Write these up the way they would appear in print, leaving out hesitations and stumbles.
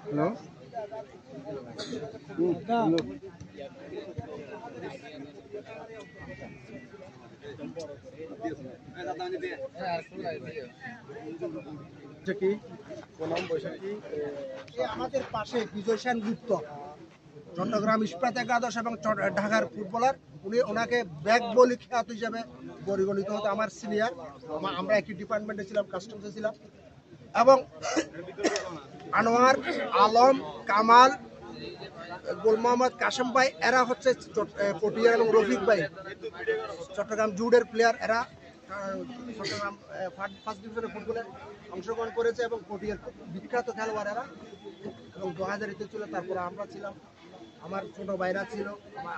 Hello কি বনাম বৈশাখী আমাদের পাশে বিজয় সেন গুপ্ত চট্টগ্রাম ইস্পাত একাদশ এবং ঢাকার ফুটবলার, ওনাকে ব্যাক বলি খ্যাত হিসেবে পরিগণিত হতো। আমার সিনিয়র, আমরা একই ডিপার্টমেন্টে ছিলাম, কাস্টমসে ছিলাম। এবং আনোয়ার আলম, কামাল, গোল মোহাম্মদ কাশেম ভাই, এরা হচ্ছে পটিয়ার, এবং রফিক ভাই চট্টগ্রাম জুডের প্লেয়ার। এরা চট্টগ্রাম ফার্স্ট ডিভিশনের ফুটবলে অংশগ্রহণ করেছে এবং পটিয়ার বিখ্যাত খেলোয়াড় এরা। এবং 2000-তে ছিল, তারপরে আমরা ছিলাম, আমার ছোট ভাইরা ছিল,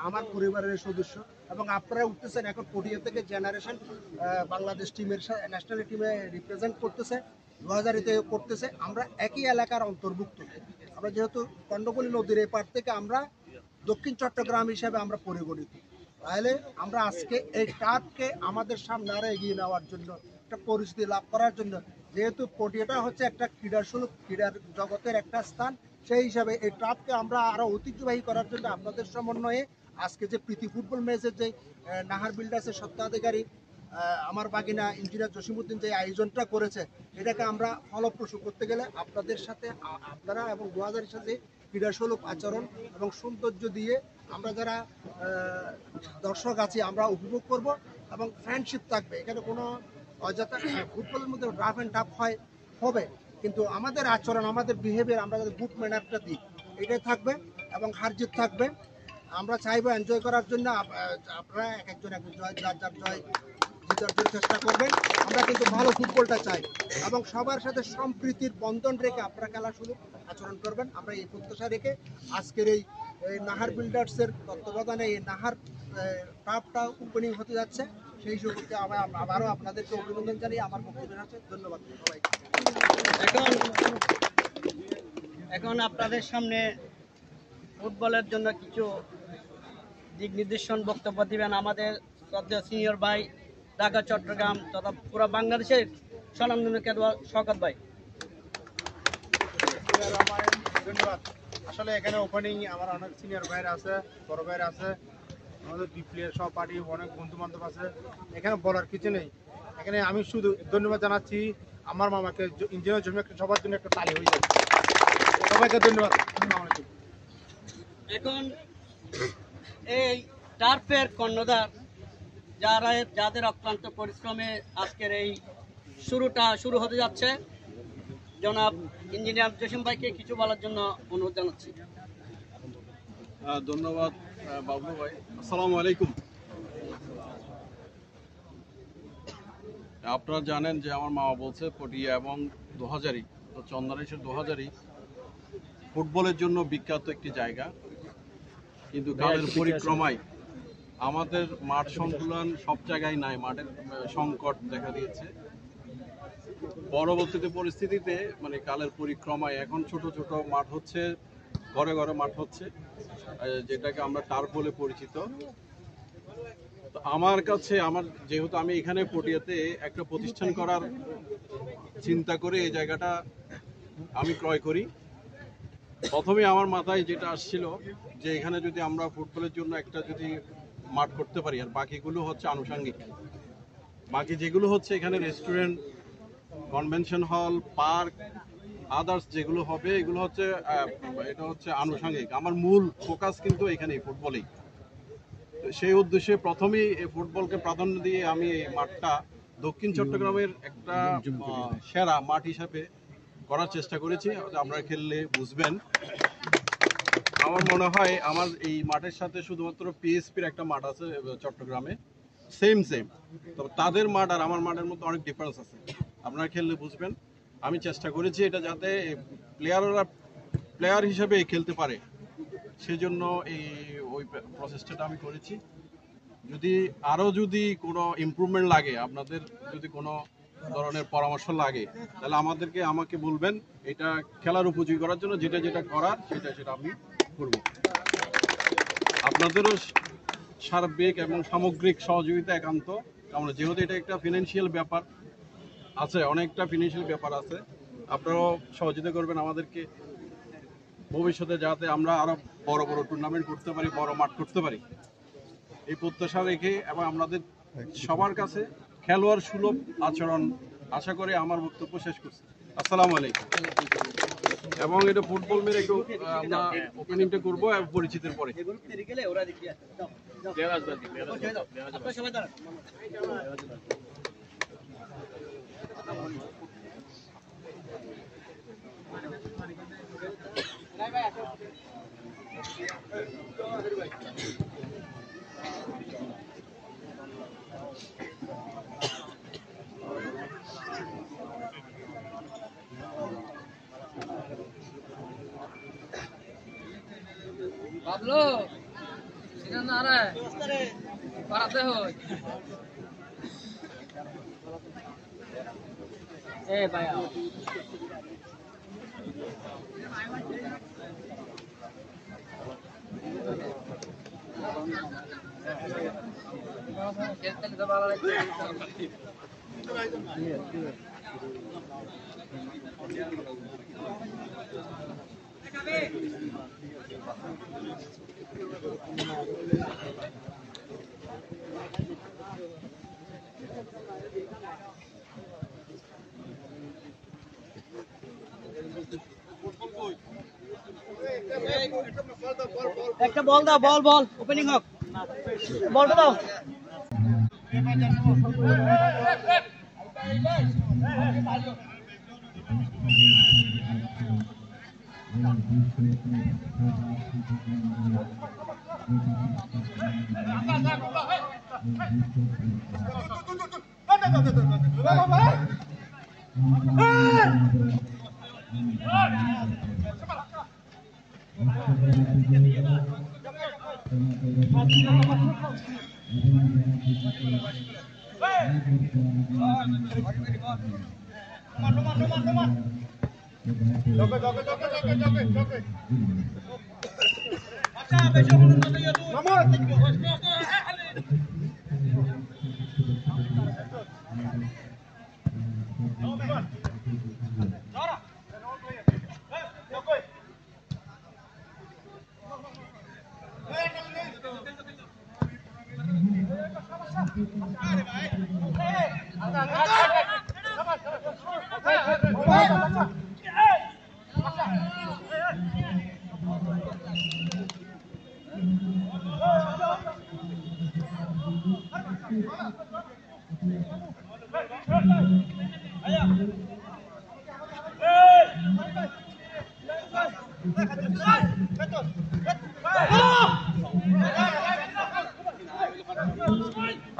আমার পরিবারের সদস্য। এবং আপনারা উঠতেছেন এখন পটিয়া থেকে জেনারেশন বাংলাদেশ টিমের ন্যাশনাল টিমে রিপ্রেজেন্ট করতেছে, 2000-তে করতেছে। আমরা একই এলাকার অন্তর্ভুক্ত। আমরা যেহেতু কন্ডকলি নদীর এপার থেকে আমরা দক্ষিণ চট্টগ্রাম হিসেবে আমরা পরিগণিত। তাহলে আমরা আজকে এই টার্ফকে আমাদের সামনে আরো এগিয়ে নেওয়ার জন্য, একটা পরিস্থিতি লাভ করার জন্য, যেহেতু পটিয়াটা হচ্ছে একটা ক্রীড়াসুলভ, ক্রীড়ার জগতের একটা স্থান, সেই হিসাবে এই টার্ফকে আমরা আরো ঐতিহ্যবাহী করার জন্য আপনাদের সমন্বয়ে আজকে যে প্রীতি ফুটবল ম্যাচের যে নাহার বিল্ডার্সের স্বত্বাধিকারী আমার বাগিনা ইঞ্জিনিয়ার জসিমউদ্দিন যে আয়োজনটা করেছে, এটাকে আমরা ফলপ্রসূ করতে গেলে আপনাদের সাথে, আপনারা এবং 2000-এর সাথে ক্রীড়াসুলভ আচরণ এবং সৌন্দর্য দিয়ে আমরা যারা দর্শক আছি আমরা উপভোগ করব এবং ফ্রেন্ডশিপ থাকবে। এখানে কোনো অযথা ফুটবলের মধ্যে রাফ অ্যান্ড টাফ হবে, কিন্তু আমাদের আচরণ, আমাদের বিহেভিয়ার, আমরা যাদের গুড ম্যানারটা দিই, এটাই থাকবে এবং হার জিত থাকবে। আমরা চাইবো এনজয় করার জন্য, আপনারা এক একজন জয়, যার যার জয় জিতার জন্য চেষ্টা করবেন। আমরা কিন্তু ভালো ফুটবলটা চাই এবং সবার সাথে সম্প্রীতির বন্ধন রেখে আপনারা খেলা শুরু আচরণ করবেন। আমরা এই প্রত্যাশা রেখে আজকের এই নাহার বিল্ডার্সের তত্ত্বাবধানে এই নাহার টার্ফটা ওপেনিং হতে যাচ্ছে, সেই সুযোগে আবারও আপনাদেরকে অভিনন্দন জানিয়ে আমার বক্তব্য আছে। ধন্যবাদ সবাইকে। এখন আপনাদের সামনে ফুটবলের জন্য কিছু দিক নির্দেশন বক্তব্য দিবেন আমাদের শ্রদ্ধেয় সিনিয়র ভাই, ঢাকা চট্টগ্রাম তথা পুরো বাংলাদেশের স্বনামধন্য খেলোয়াড় শওকত ভাই। ধন্যবাদ। আসলে এখানে ওপেনিং আমার অনেক সিনিয়র ভাইরা আছে, বড় ভাইরা আছে, আমাদের দুই প্লেয়ার সব পার্টি, অনেক বন্ধু বান্ধব আছে। এখানে বলার কিছু নেই। এখানে আমি শুধু ধন্যবাদ জানাচ্ছি আমার মামাকে, ইঞ্জিনিয়ার জন্য সবার জন্য একটা তালি হয়ে যাবে। সবাইকে ধন্যবাদ। এখন এই টার্ফের কর্ণধার, যাদের অক্লান্ত পরিশ্রমে আজকের এই শুরু হতে যাচ্ছে, জনাব ইঞ্জিনিয়ার জসিম ভাইকে কিছু বলার জন্য অনুরোধ জানাচ্ছি। ধন্যবাদ বাবলু ভাই। আসসালামু আলাইকুম। আপনারা জানেন যে আমার মামা বলছে পটিয়া এবং 2000-ই, তো চন্দনেশ্বর 2000-ই ফুটবলের জন্য বিখ্যাত একটি জায়গা, কিন্তু কালের পরিক্রমায় আমাদের মাঠ সঞ্চালন সব জায়গায় নাই, মাঠের সংকট দেখা দিয়েছে। পরবর্তীতে পরিস্থিতিতে মানে কালের পরিক্রমায় এখন ছোট ছোট মাঠ হচ্ছে, ঘরে ঘরে মাঠ হচ্ছে, যেটাকে আমরা টার্ফ বলে পরিচিত। তো আমার কাছে, যেহেতু আমি এখানে পটিয়াতে একটা প্রতিষ্ঠান করার চিন্তা করে এই জায়গাটা আমি ক্রয় করি, প্রথমে আমার মাথায় যেটা আসছিল যে এখানে যদি আমরা ফুটবলের জন্য একটা যদি মাঠ করতে পারি, আর বাকিগুলো হচ্ছে আনুষঙ্গিক, বাকি যেগুলো হচ্ছে এখানে restaurant, convention hall, park, others যেগুলো হবে, এগুলো হচ্ছে এটা হচ্ছে আনুষঙ্গিক। আমার মূল ফোকাস কিন্তু এখানে ফুটবলেই। সেই উদ্দেশ্যে প্রথমেই এই ফুটবলকে প্রাধান্য দিয়ে আমি এই মাঠটা দক্ষিণ চট্টগ্রামের একটা সেরা মাঠ হিসাবে করার চেষ্টা করেছি। আপনারা খেললে বুঝবেন। আমার মনে হয় আমার এই মাঠের সাথে শুধুমাত্র পিএসপির একটা মাঠ আছে চট্টগ্রামে, সেম তবে তাদের মাঠ আর আমার মাঠের মধ্যে অনেক ডিফারেন্স আছে, আপনারা খেললে বুঝবেন। আমি চেষ্টা করেছি এটা যাতে প্লেয়ার হিসেবে খেলতে পারে, সেজন্য ওই প্রচেষ্টাটা আমি করেছি। যদি কোনো ইমপ্রুভমেন্ট লাগে, আপনাদের যদি কোনো ধরনের পরামর্শ লাগে, তাহলে আমাকে বলবেন, এটা খেলার উপযোগী করার জন্য যেটা করার সেটা আমি করব। আপনাদেরও সার্বিক এবং সামগ্রিক সহযোগিতা একান্ত কারণ, যেহেতু এটা একটা ফিনান্সিয়াল ব্যাপার আছে, অনেকটা ফিনান্সিয়াল ব্যাপার আছে, আপনারাও সহযোগিতা করবেন আমাদেরকে, ভবিষ্যতে যাতে আমরা আরো বড় বড় টুর্নামেন্ট করতে পারি, বড় মাঠ করতে পারি, এই প্রত্যাশা রেখে এবং আমাদের সবার কাছে খেলোয়াড় সুলভ আচরণ আশা করে আমার বক্তব্য শেষ করছি। আসসালামু আলাইকুম। এবং এটা ফুটবল মেরে একটু আমরা ওপেনিংটা করবো পরিচিতের পরে। Pablo, sini nara, parate hoy. Bhaiya. খেলতে তো ভালো লাগছে। একটা বল দাও, বল বল ওপেনিং হোক, বলটা দাও।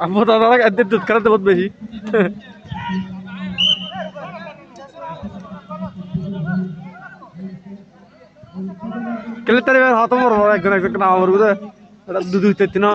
আম্মু দাদা এদের দুধ খারাপ বহুত বেশি কেলে তার হাত মর একজন একজন নাম মরবো দুধ উঠতে না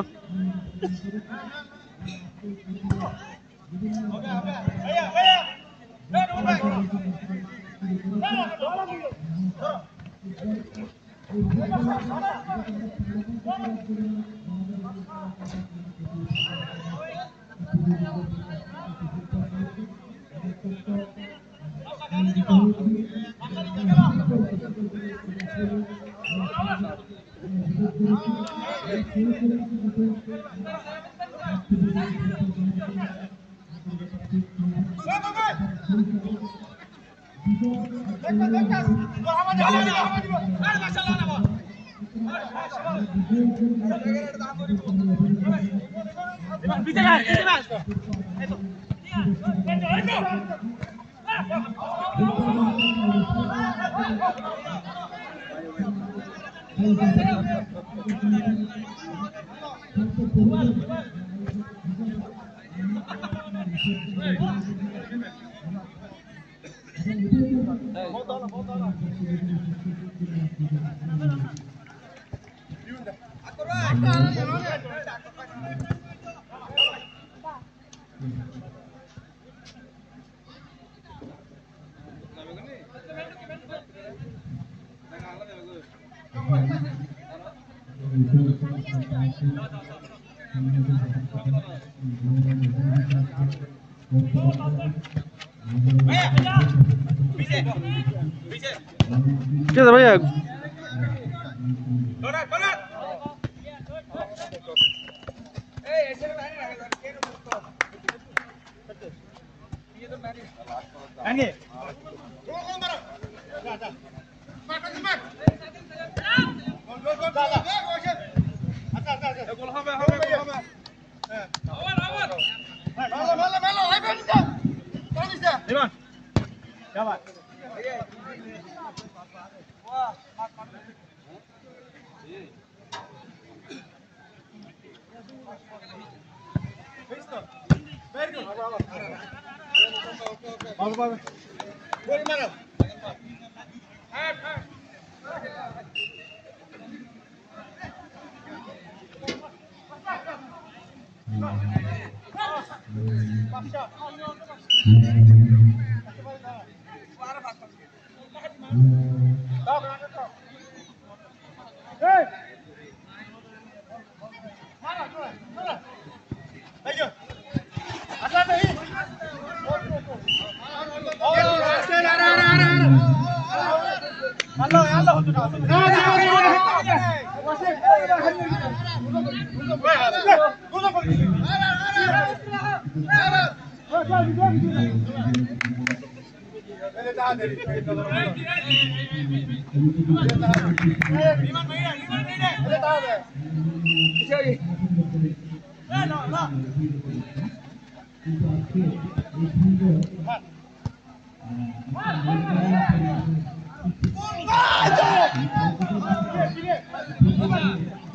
কে আছে ভাইয়া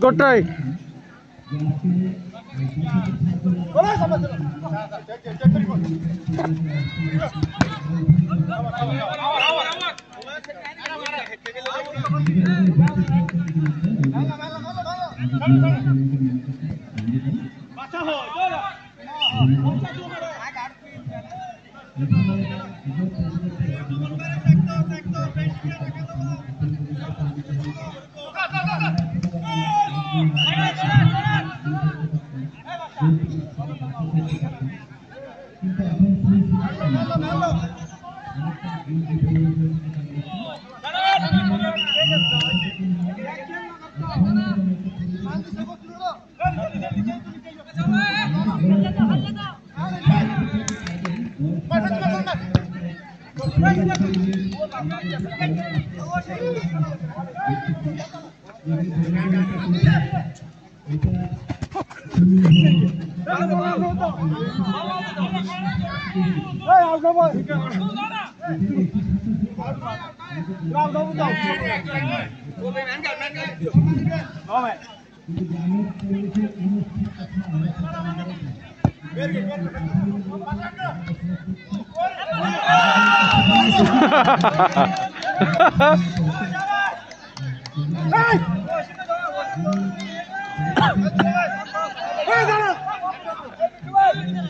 গোটাই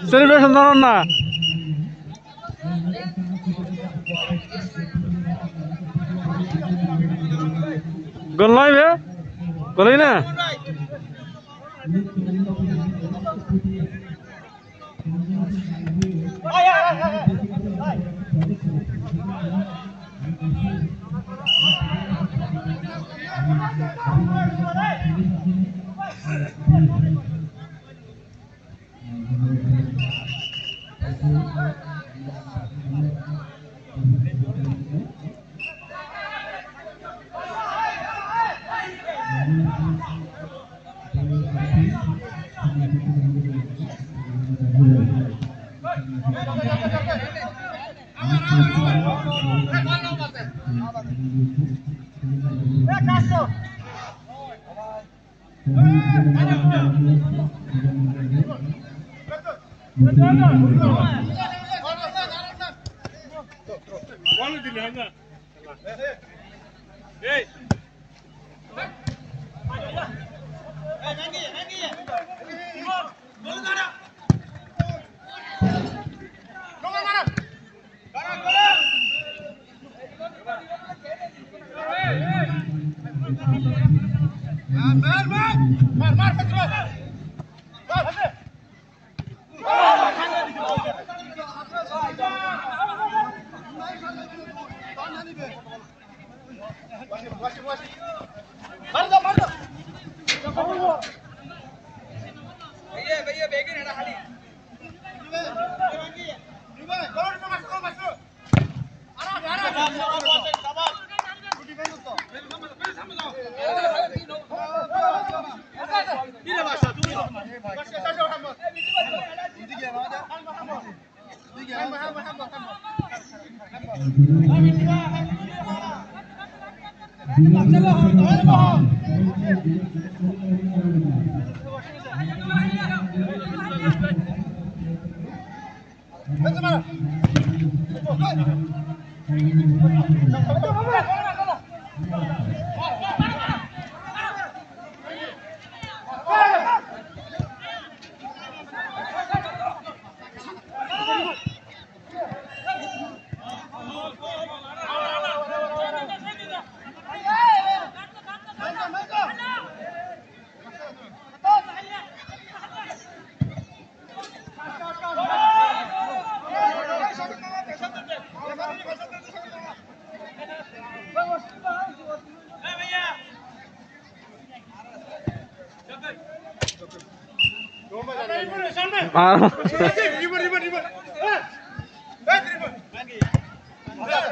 সেলিব্রেশন জানান না গোল নয় বে গোলই না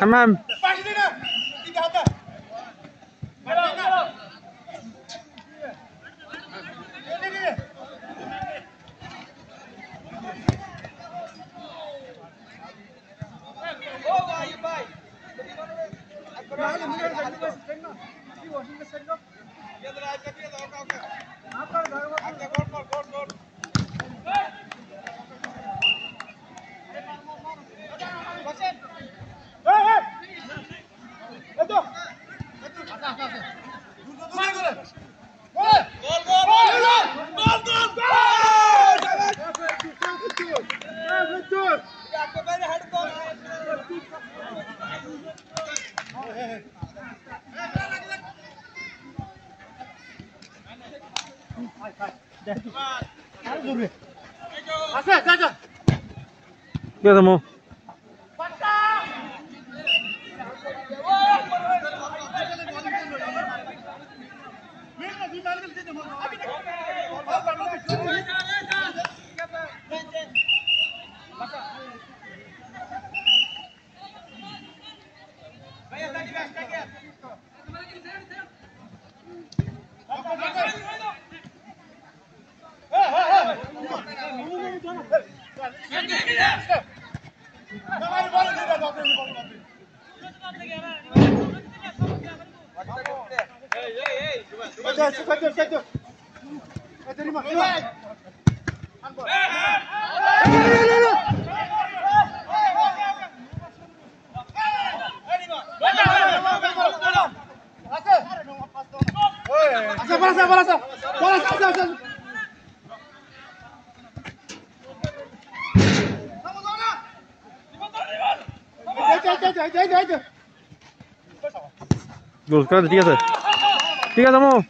Tamam. Biar temu. Gol, sekarang tiga sih. Tiga kamu.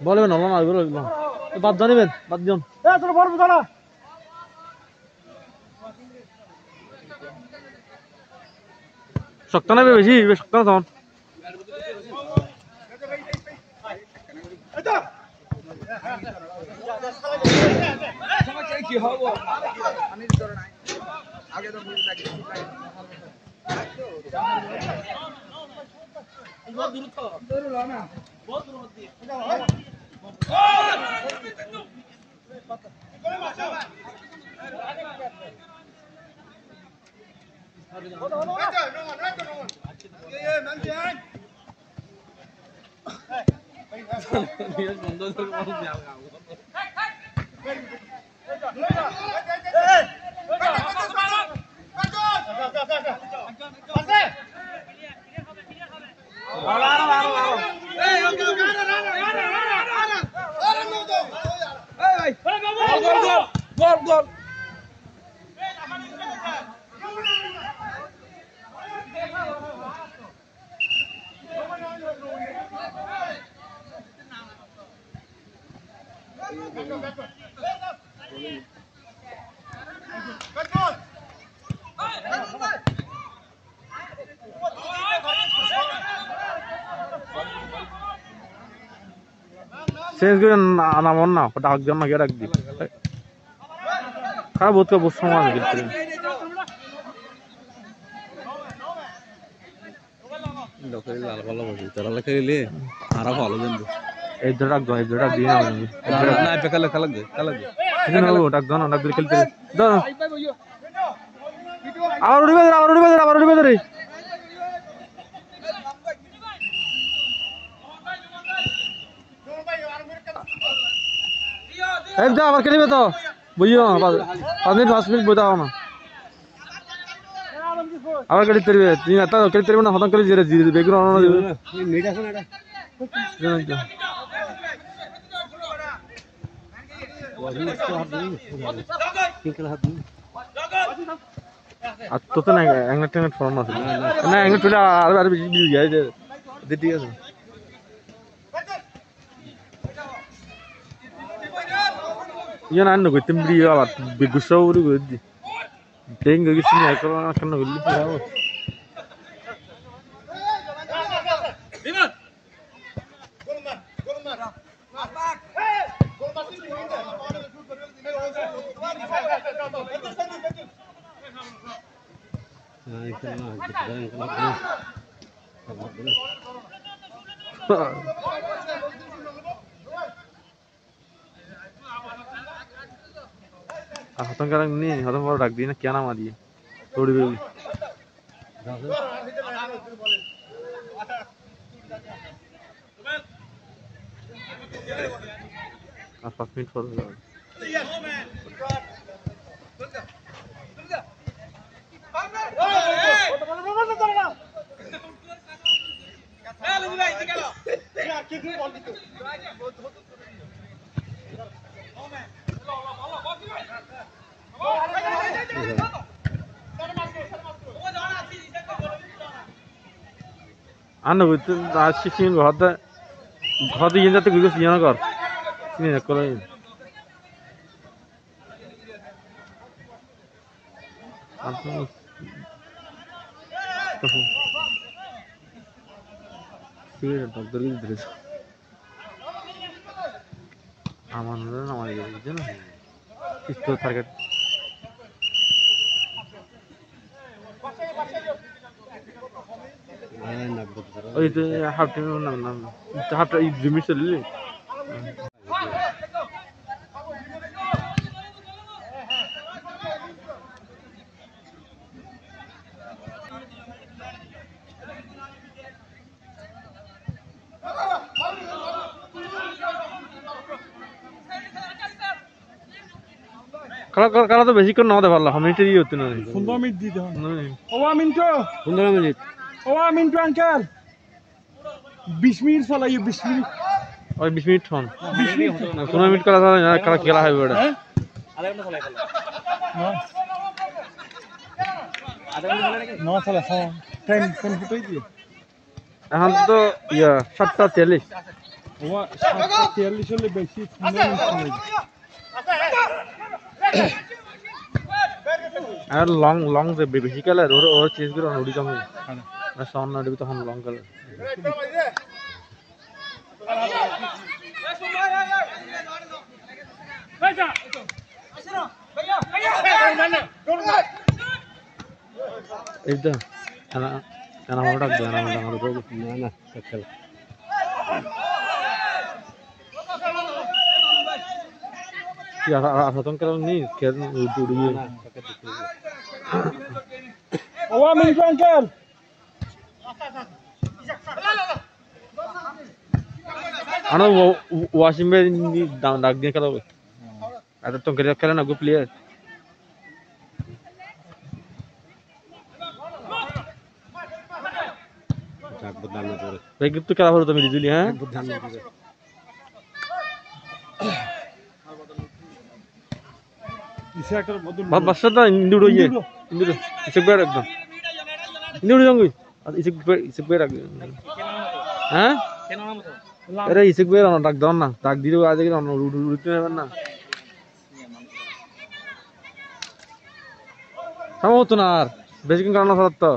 বলবেন না না বলবেন বাদ জানিবেন বাদ জন তোর বলবো না শক্ত না বেশি শক্ত না তখন কি হবো আগে তো শেষ করে নামন না ডাক দেন না কে ডাক দি খারাপ বোধ করে সময় খেলতে লাল ভালো বসে তারা লেখা গেলে আরো ভালো জানবো এই ডাক দাও এই ডাক দিয়ে নাও না পেকালে খেলা দে ডাক দাও না ডাক দিয়ে খেলতে দাও আবার উড়িবে রে এই যা আবার খেলিবে তো বুঝিও 5 মিনিট বোঝাও না আবার খেলি তরবে তুমি এত খেলি তরবে না হঠাৎ করে জিরে জিরে ব্যাকগ্রাউন্ড না দিবে মিট আছে না এটা আর তো তো না অ্যাঙ্গেল ট্যাঙ্গেল ফর্ম আছে না অ্যাঙ্গেল তুলে আর বেশি দিয়ে যায় যে ঠিক আছে ইয়ে না নগো তুমি আবার বিগুসা উড়ি গই দি টেং গিস নি একলা কেন গলি যাও हतन करंग नहीं हतन पर रख दी ना क्या नाम आ दिए थोड़ी भी आप 5 मिनट पर আনো বুঝতে আসছি সিন ঘরতে ইয়ে যাতে গুলো সিয়ানো কর সিনে করে আপনি সিরে ডক্টর লিখ দিলে আমার না আমার বুঝছেন না ইস্তো টার্গেট ওই তো হাফ টাইম না হাফ টাইম জিমি চললি কালা তো বেশি করে না হতে পারলো মিনিটে দিয়ে হতো না 15 মিনিট দিতে হবে ওয়া মিনিট 15 মিনিট ওয়া মিনিট আঙ্কেল 20 মিনিট চলাই 20 মিনিট ওই 20 মিনিট হন 20 মিনিট 15 মিনিট কালা কালা খেলা হবে ওটা আধা ঘন্টা চলাই খেলা আধা ঘন্টা চলাই নাকি না চলা টাইম কোন ফুটাই দিয়ে এখন তো ইয়া 7:43 ওয়া 7:43 হলে বেশি 15 মিনিট আর লং যে বেশি কালে ওর চেঞ্জ করে উড়ি জমে না সাউন্ড না দিবি তখন লং কালে এইটা Ana mau tak dia, ana mau tak ada. না খেলা Ya, asal tuh kalau ni, kira udah dia. ওয়া Mintu uncle Ana washing machine ni dak dia kalau. Ada tuh kira na gue player. Baik itu kira baru tuh di ha. ইসে একটা বদল Basta dah Indo ye. Indo. Isek ber ekdom. Indo jangui. Isek ber ek. Hah? Aरे isek ber ana dak daun na. Dak diru aja ki ana rutu neben na. Sama hতো না আর বেশিক্ষণ কারণ না তো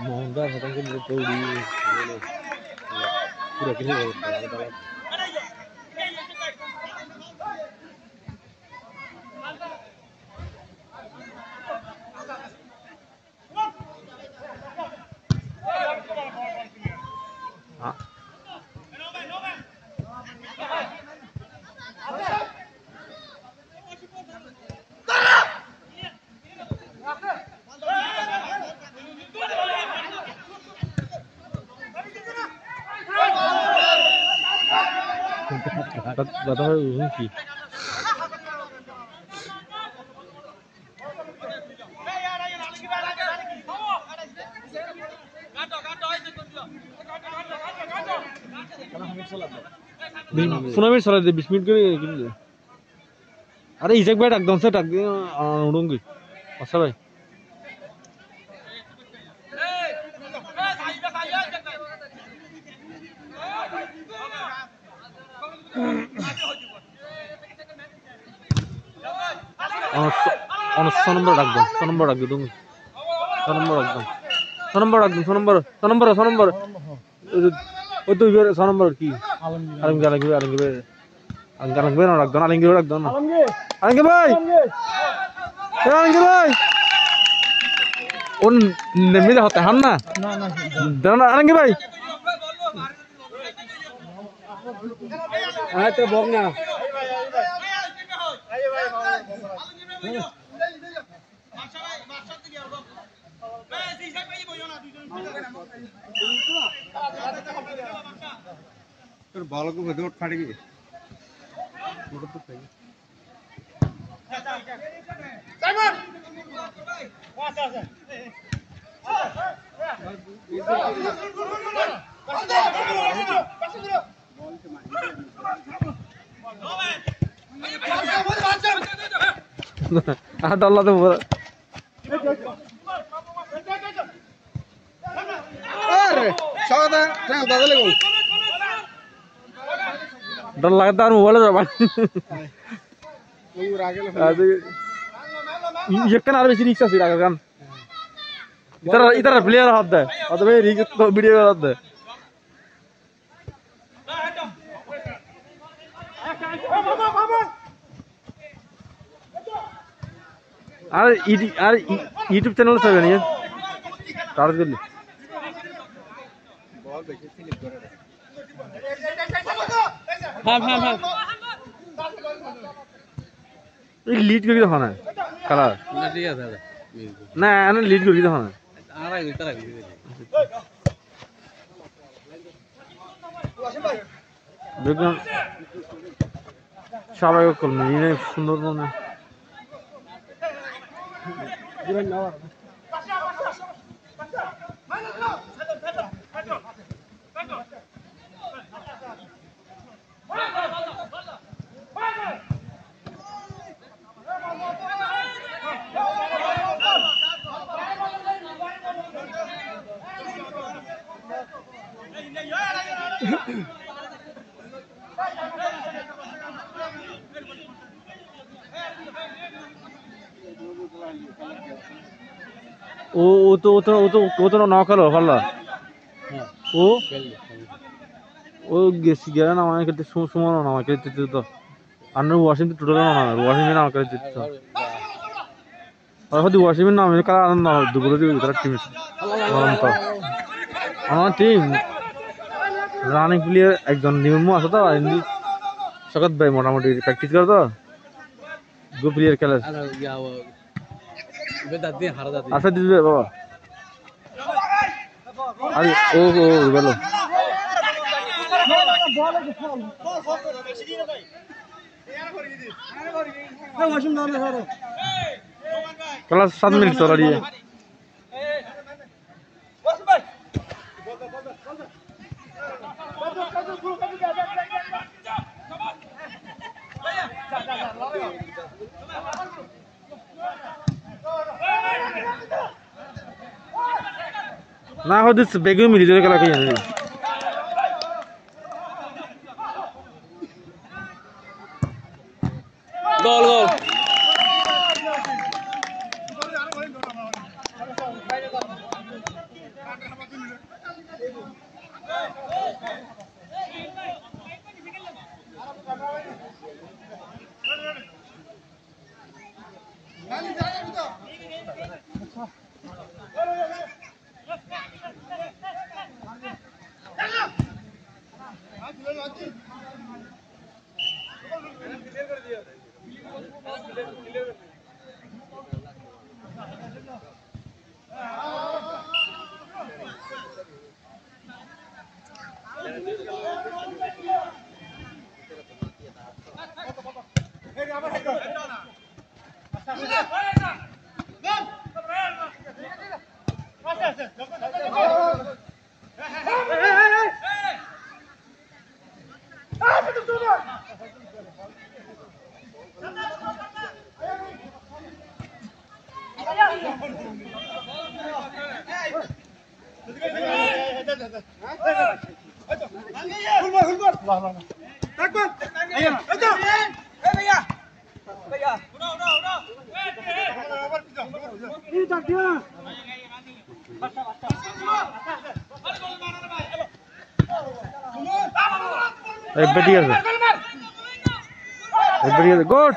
Mohonda kadang kan itu di udah kini Kata mungkin Tsunami salah deh 20 menit ke gitu. Ada Isaac Bay একদম সে টাক দিয়ে উড়ুঙ্গি আচ্ছা ভাই নম্বর রাখবেন নম্বর রাখবে তুমি নম্বর রাখবেন নম্বর রাখবেন নম্বর ওই তো নম্বর কি আলমগীর না রাখবেন আলমগীর রাখবেন না আলমগীর ভাই ও মিলে হতে হান না না আলমগীর ভাই হ্যাঁ তো বক না ভালো করে ভেতর ফাটে গিয়ে ada Allah tuh डर लगता है मोबाइल जबान ये kan ada sini sih kan इधर प्लेयर हाथ है और तो भाई रीग तो वीडियो हाथ है আর ইউটিউব চ্যানেল আছে না তার জন্য হ্যাঁ এই লিড করে দেখো না কালার না ঠিক আছে না আমি লিড করে দেখো না আড়াই ভিতর দেখুন সবাই করলেন সুন্দর মনে वो तो नौकर हो खल्ला वो ও গেছি গেলে না আমার খেলতে সুমন না আমার খেলতে তো আর ওয়াশিং টোটাল না ওয়াশিং না আমার খেলতে তো আর হয়তো ওয়াশিং না আমি কাল আনন্দ দুপুরে দিবে তার টিম তো আমার টিম রানিং প্লেয়ার একজন নিয়ম আছে তো হিন্দি সকাত ভাই মোটামুটি প্র্যাকটিস করে তো গো প্লেয়ার খেলে আচ্ছা দিবে বাবা আরে ও গেল ক্লাস 7 মিনিট চলা দিয়ে না হতে বেগে মিলি ধরে খেলা কে জানে গোল গোল Everybody has it. Everybody has it. Good.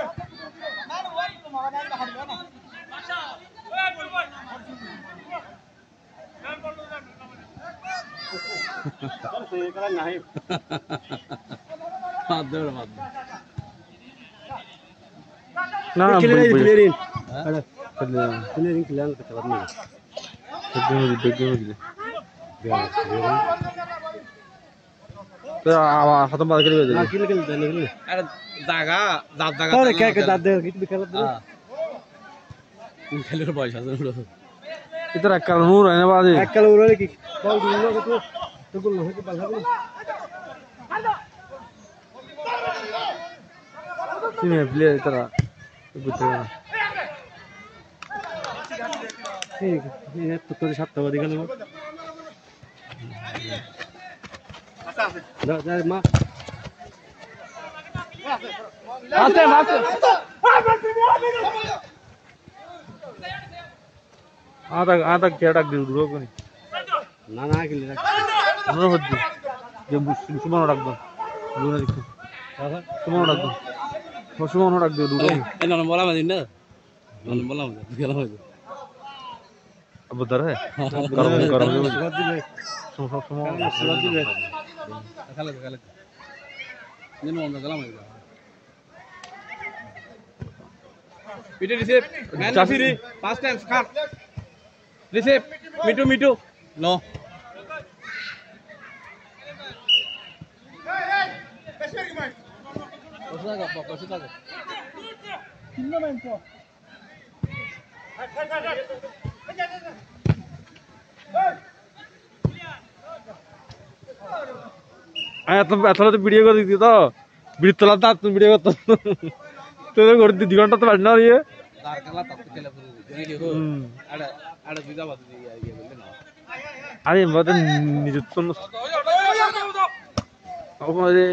No, clearing. Clearing clearing ke बाद में. तो खत्म बात करिए ना किल किल निकल अरे जागा जात जागा अरे क्या के दाद दे कित भी खेलत दे खेलर पैसा जरूर इधर अक्कल नूर है ना बाजी अक्कल नूर है कि बॉल दूर को तो गोल हो के बल्ला को टीम प्ले इधर बुतरा ठीक ये तो तेरे साथ तो दिखा लो जा मां आते आते आधा क्या डाक दे दूर को नहीं ना ना के लिए ना होत दे ये सुमन डाक दो दूर देखो सुमन डाक दो सुमन डाक दो दूर ए ना बोला मत ना ना बोला मत गेला हो अब उधर है कर सुमन Kala kala. Ini mau nggak lama juga. Itu receive. Man receive. Fast and cut. Receive. Mitu. No. এতটা তো ভিডিও করে দিতি তো ভিডিও তোলা তো তুমি ভিডিও করতো তো করে দি 2 ঘন্টা তো বাড়ি না ইয়ে আরে মতে নিজে তো ওরে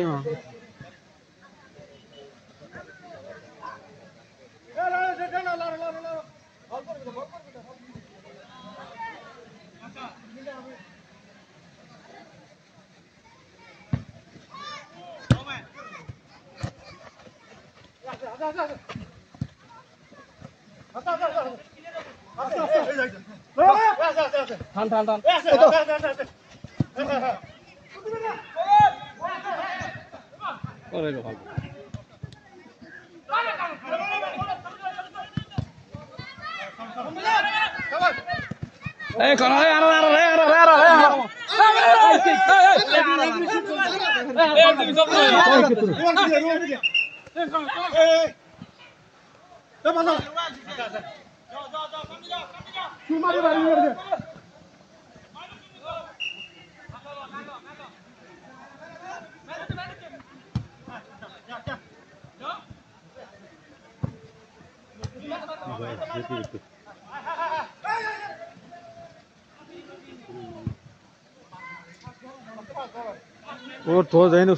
ও তো যাই না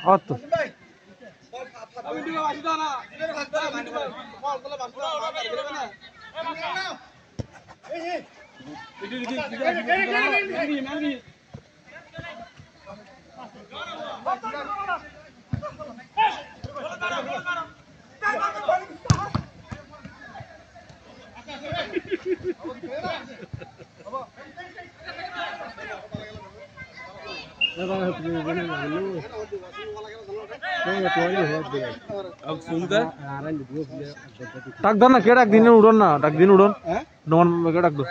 অত ডাক দাও না কে ডাক দিন উড়ন না ডাক দিন উড়ন নন কে ডাক দো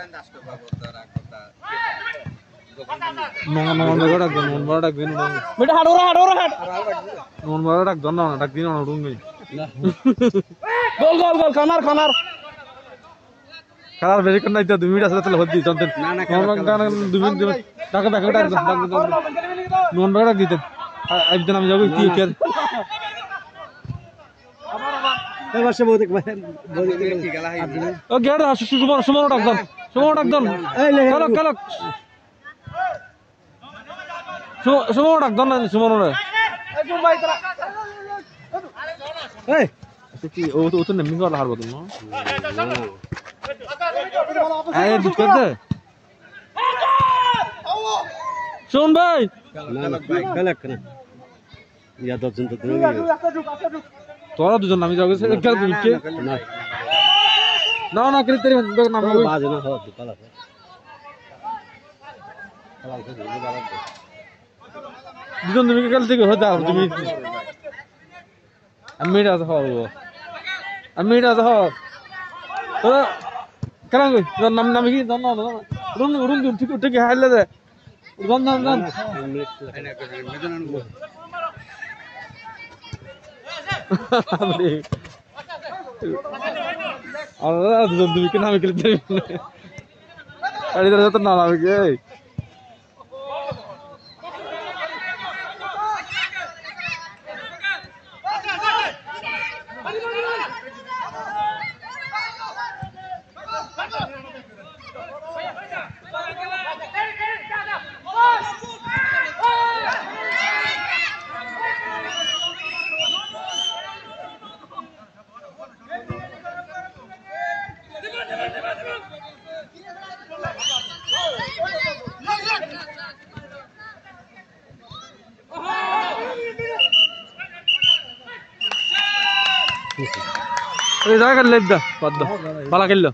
নন কে ডাক দো নন বড় ডাক দিন উড়ন বেটা হাড় নন বড় ডাক দো না ডাক দিন উড়ন গই গোল গোল গোল খানার খানার খানার বেশি নাই তো 2 মিনিট আসলে তাহলে হদ্দি জানতেন না না 2 মিনিট ডাক ব্যাক ডাক নন বড় ডাক দিতেন আইবতেন আমি যাবো কি কে গেট সুমন ডাকদন কালক কালক সুমন ডাকদন না সুমন ও তো নেমনি করা হারবো তুমি বুঝ করতে শোন ভাই তোরা দুজন নামি যাবে না না কেন তেরি নাম দুজন তুমি কাল থেকে হতে আর তুমি আমি এটা হবো আমি এটা হব তোরা কেন কই তোর নাম নাম কি জানো না রুন রুন ঠিক ঠিক হাইলে দে রুন নাম নাম Allah দুজন তুমি কেন আমি খেলতে আরে তোরা তো না আমি কে জায়গা লেপ দা বাদ দাও পালা খেললো